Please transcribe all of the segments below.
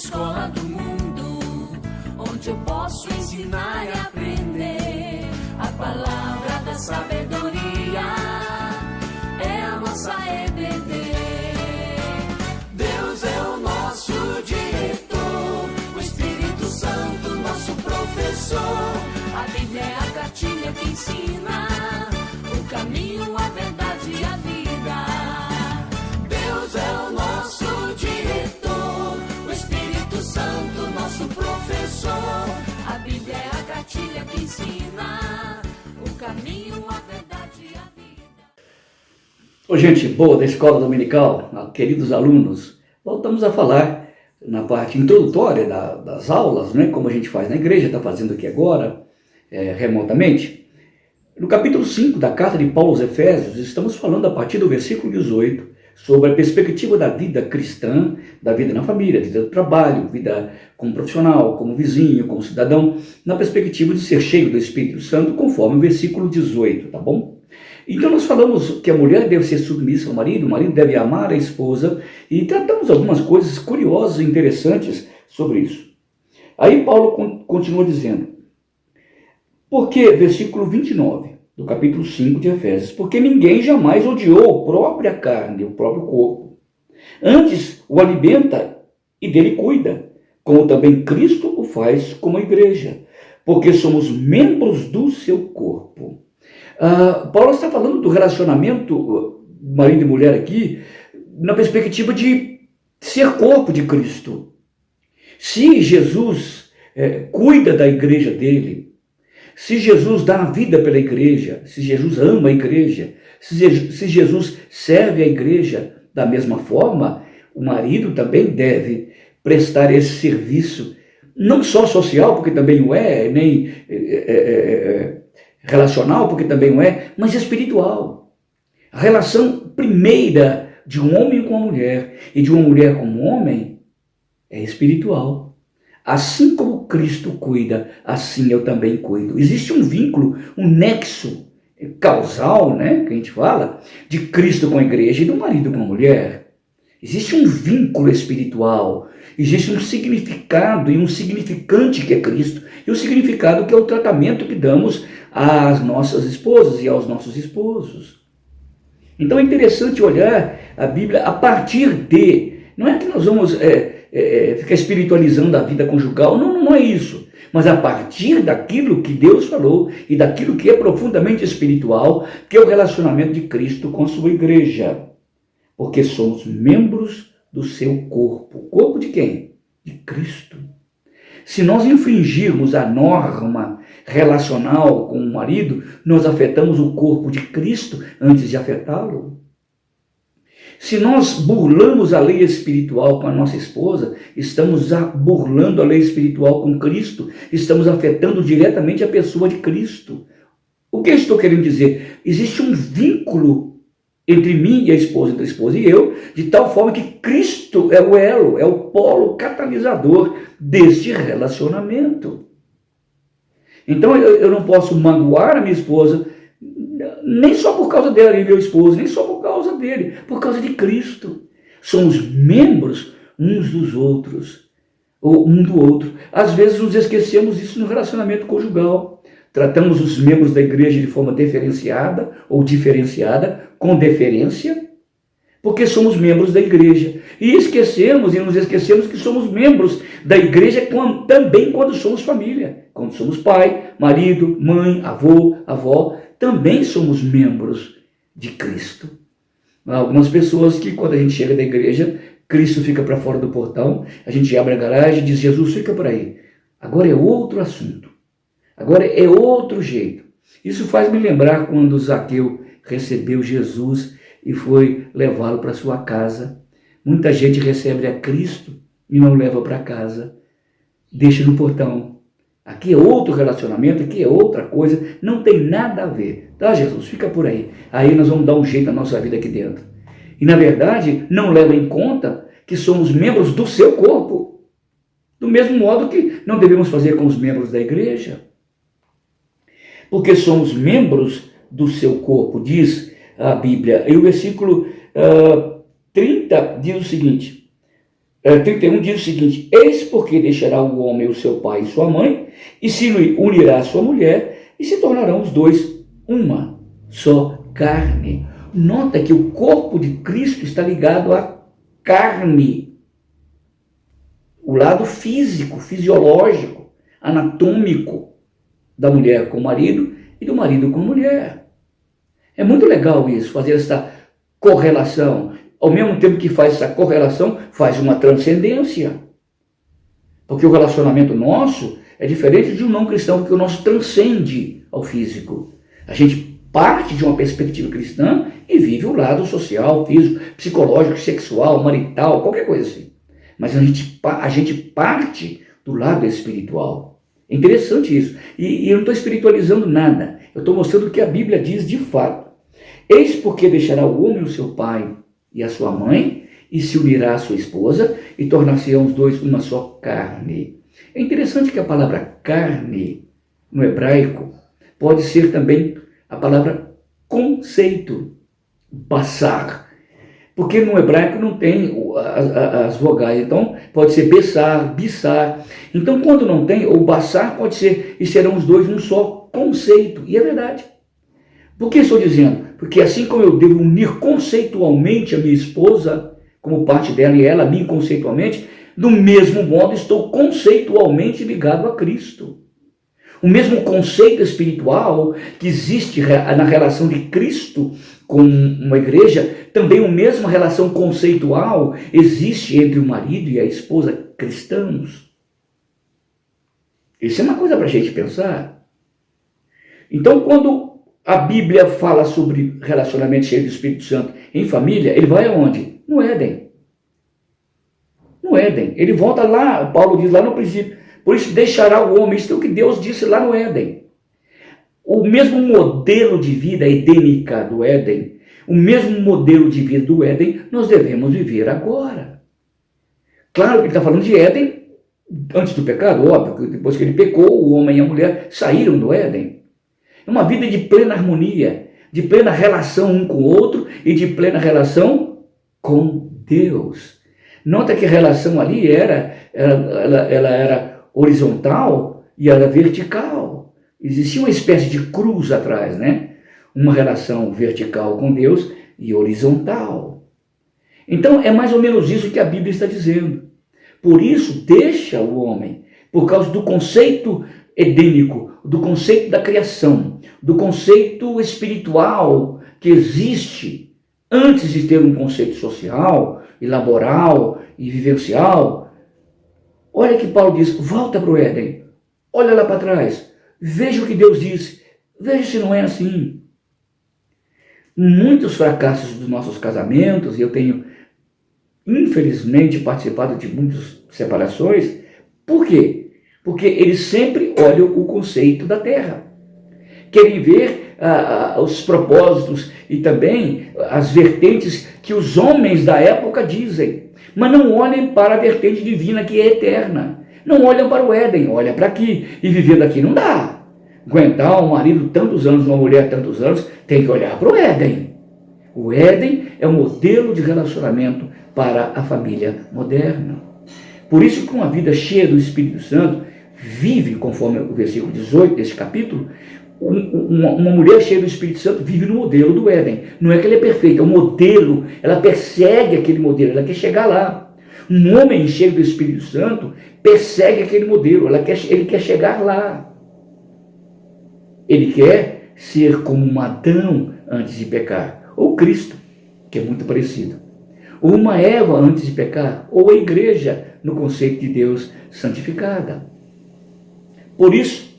escola do mundo, onde eu posso ensinar e aprender. A palavra da sabedoria é a nossa EBD. Deus é o nosso diretor, o Espírito Santo nosso professor. A Bíblia é a cartilha que ensina o caminho, a verdade e a vida. Deus é o nosso diretor, o Espírito Santo nosso professor. A Bíblia é a cartilha que ensina o caminho, a verdade e a vida. Ô, gente boa da Escola Dominical, queridos alunos, voltamos a falar na parte introdutória das aulas, né, como a gente faz na igreja, está fazendo aqui agora, remotamente. No capítulo 5 da carta de Paulo aos Efésios, estamos falando a partir do versículo 18 sobre a perspectiva da vida cristã, da vida na família, vida do trabalho, vida como profissional, como vizinho, como cidadão, na perspectiva de ser cheio do Espírito Santo, conforme o versículo 18, tá bom? Então nós falamos que a mulher deve ser submissa ao marido, o marido deve amar a esposa, e tratamos algumas coisas curiosas e interessantes sobre isso. Aí Paulo continua dizendo, porque, versículo 29 do capítulo 5 de Efésios, porque ninguém jamais odiou a própria carne, o próprio corpo. Antes o alimenta e dele cuida, como também Cristo o faz com a igreja, porque somos membros do seu corpo. Paulo está falando do relacionamento marido e mulher aqui, na perspectiva de ser corpo de Cristo. Se Jesus cuida da igreja dele, se Jesus dá a vida pela igreja, se Jesus ama a igreja, se Jesus serve a igreja da mesma forma, o marido também deve prestar esse serviço, não só social, porque também o é, nem relacional, porque também o é, mas espiritual. A relação primeira de um homem com uma mulher e de uma mulher com um homem é espiritual. Assim como Cristo cuida, assim eu também cuido. Existe um vínculo, um nexo causal, né, que a gente fala, de Cristo com a igreja e do marido com a mulher. Existe um vínculo espiritual, existe um significado e um significante que é Cristo, e o significado que é o tratamento que damos às nossas esposas e aos nossos esposos. Então é interessante olhar a Bíblia a partir de, não é que nós vamos ficar espiritualizando a vida conjugal, não é isso, mas a partir daquilo que Deus falou e daquilo que é profundamente espiritual, que é o relacionamento de Cristo com a sua igreja, porque somos membros do seu corpo. Corpo de quem? De Cristo. Se nós infringirmos a norma relacional com o marido, nós afetamos o corpo de Cristo antes de afetá-lo. Se nós burlamos a lei espiritual com a nossa esposa, estamos burlando a lei espiritual com Cristo, estamos afetando diretamente a pessoa de Cristo. O que eu estou querendo dizer? Existe um vínculo entre mim e a esposa, entre a esposa e eu, de tal forma que Cristo é o elo, é o polo catalisador deste relacionamento. Então eu não posso magoar a minha esposa, nem só por causa dela e meu esposo, nem só por causa dele, por causa de Cristo. Somos membros uns dos outros, ou um do outro. Às vezes nos esquecemos disso no relacionamento conjugal. Tratamos os membros da igreja de forma diferenciada ou diferenciada, com deferência, porque somos membros da igreja. E nos esquecemos que somos membros da igreja também quando somos família. Quando somos pai, marido, mãe, avô, avó, também somos membros de Cristo. Há algumas pessoas que quando a gente chega da igreja, Cristo fica para fora do portão, a gente abre a garagem e diz, Jesus, fica por aí. Agora é outro assunto. Agora é outro jeito. Isso faz me lembrar quando Zaqueu recebeu Jesus e foi levá-lo para sua casa. Muita gente recebe a Cristo e não leva para casa. Deixa no portão. Aqui é outro relacionamento, aqui é outra coisa, não tem nada a ver. Tá, Jesus? Fica por aí. Aí nós vamos dar um jeito na nossa vida aqui dentro. E, na verdade, não leva em conta que somos membros do seu corpo. Do mesmo modo que não devemos fazer com os membros da igreja. Porque somos membros do seu corpo, diz a Bíblia. E o versículo 30 diz o seguinte, 31 diz o seguinte: eis porque deixará o homem o seu pai e sua mãe, e se unirá à sua mulher, e se tornarão os dois uma só carne. Nota que o corpo de Cristo está ligado à carne, o lado físico, fisiológico, anatômico da mulher com o marido e do marido com a mulher. É muito legal isso, fazer essa correlação. Ao mesmo tempo que faz essa correlação, faz uma transcendência. Porque o relacionamento nosso é diferente de um não cristão, porque o nosso transcende ao físico. A gente parte de uma perspectiva cristã e vive o lado social, físico, psicológico, sexual, marital, qualquer coisa assim. Mas a gente parte do lado espiritual. É interessante isso. E eu não estou espiritualizando nada. Eu estou mostrando o que a Bíblia diz de fato. Eis porque deixará o homem o seu pai e a sua mãe, e se unirá à sua esposa, e tornar-se-ão os dois uma só carne. É interessante que a palavra carne, no hebraico, pode ser também a palavra conceito, basar. Porque no hebraico não tem as vogais, então pode ser bessar, bissar. Então quando não tem, o basar pode ser, e serão os dois um só conceito. E é verdade. Por que estou dizendo? Porque assim como eu devo unir conceitualmente a minha esposa, como parte dela e ela a mim conceitualmente, do mesmo modo estou conceitualmente ligado a Cristo. O mesmo conceito espiritual que existe na relação de Cristo com uma igreja, também a mesma relação conceitual existe entre o marido e a esposa cristãos. Isso é uma coisa para a gente pensar. Então, quando a Bíblia fala sobre relacionamento cheio do Espírito Santo em família, ele vai aonde? No Éden. No Éden. Ele volta lá, Paulo diz lá no princípio, por isso deixará o homem. Isso é o que Deus disse lá no Éden. O mesmo modelo de vida edênica do Éden, o mesmo modelo de vida do Éden, nós devemos viver agora. Claro que ele está falando de Éden antes do pecado, óbvio, que depois que ele pecou, o homem e a mulher saíram do Éden. É uma vida de plena harmonia, de plena relação um com o outro e de plena relação com Deus. Nota que a relação ali ela era horizontal e era vertical. Existia uma espécie de cruz atrás, né? Uma relação vertical com Deus e horizontal. Então é mais ou menos isso que a Bíblia está dizendo. Por isso deixa o homem, por causa do conceito edênico, do conceito da criação, do conceito espiritual que existe antes de ter um conceito social e laboral e vivencial. Olha que Paulo diz, volta para o Éden, olha lá para trás, veja o que Deus disse, veja se não é assim. Muitos fracassos dos nossos casamentos, e eu tenho infelizmente participado de muitas separações, por quê? Porque eles sempre olham o conceito da terra. Querem ver os propósitos e também as vertentes que os homens da época dizem. Mas não olhem para a vertente divina que é eterna. Não olham para o Éden, olham para aqui. E vivendo aqui não dá. Aguentar um marido tantos anos, uma mulher tantos anos, tem que olhar para o Éden. O Éden é um modelo de relacionamento para a família moderna. Por isso que uma vida cheia do Espírito Santo vive, conforme o versículo 18 desse capítulo, uma mulher cheia do Espírito Santo vive no modelo do Éden. Não é que ela é perfeita, é um modelo, ela persegue aquele modelo, ela quer chegar lá. Um homem cheio do Espírito Santo persegue aquele modelo, ele quer chegar lá. Ele quer ser como um Adão antes de pecar, ou Cristo, que é muito parecido. Ou uma Eva antes de pecar, ou a igreja no conceito de Deus santificada. Por isso,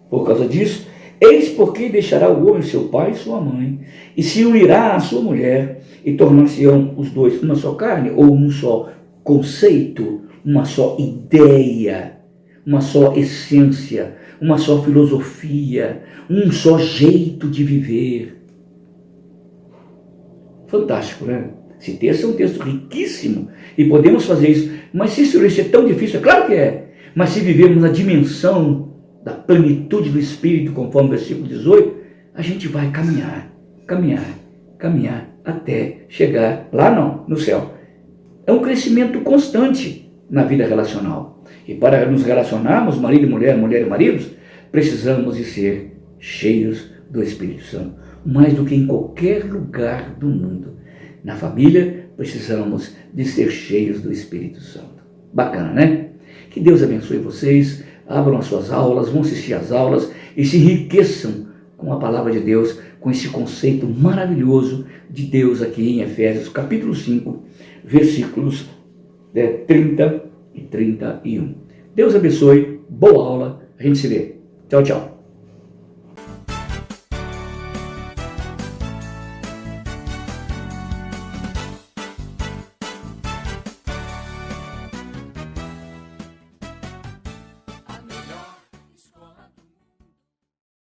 por causa disso, eis porque deixará o homem seu pai e sua mãe, e se unirá à sua mulher, e tornar-se-ão os dois uma só carne, ou um só conceito, uma só ideia, uma só essência, uma só filosofia, um só jeito de viver. Fantástico, né? Esse texto é um texto riquíssimo, e podemos fazer isso. Mas se isso é tão difícil, é claro que é. Mas se vivermos na dimensão da plenitude do Espírito, conforme o versículo 18, a gente vai caminhar até chegar lá no céu. é um crescimento constante na vida relacional. E para nos relacionarmos, marido e mulher, mulher e maridos, precisamos de ser cheios do Espírito Santo, mais do que em qualquer lugar do mundo. Na família, precisamos de ser cheios do Espírito Santo. Bacana, né? Que Deus abençoe vocês, abram as suas aulas, vão assistir às aulas e se enriqueçam com a palavra de Deus, com esse conceito maravilhoso de Deus aqui em Efésios, capítulo 5, versículos 30 e 31. Deus abençoe, boa aula, a gente se vê. Tchau, tchau.